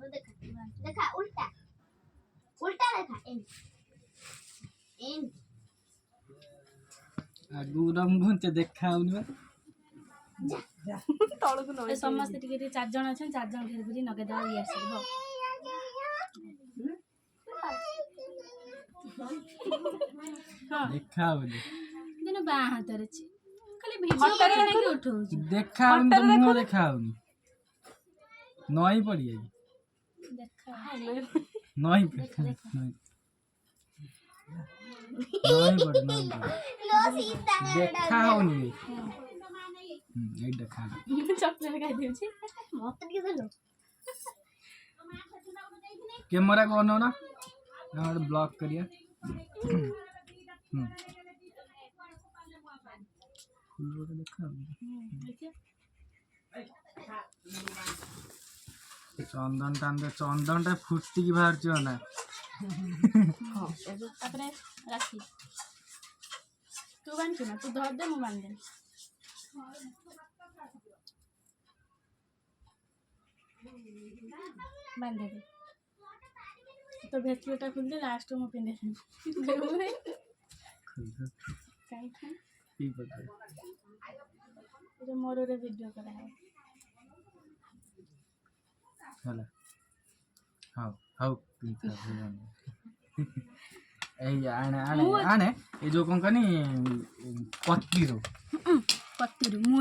देखा उल्टा उल्टा देखा इन इन आगुरम घुंचे देखा उनवा तळକୁ नय समस्त टिके टिके 4 जण अछन 4 जण घेर बुली नगे दाल या सब हां देखा उनी दिन बा हातर छी खाली वीडियो करे कि उठो देखा उन तो मुंह देखा उनी नई पड़ी है देखा नई नई पड़ी लो सीधा देखा उनी ए देखा चॉकलेट खाई दियो छी मत के देलो कैमरा को ऑन हो ना और ब्लॉक करिए फुल देखा चंदन टा फुटी की बाहर चो ना तापरे राखी तू बांध ना तू धर दे मु बांध दे बांध दे तो भेटलोटा खुल दे लास्ट में पिंदे काई था की पता ये मोर रे वीडियो करा है चला हाउ हाउ ए आने आने आने ये जो कौन कनी पत्ती रो मु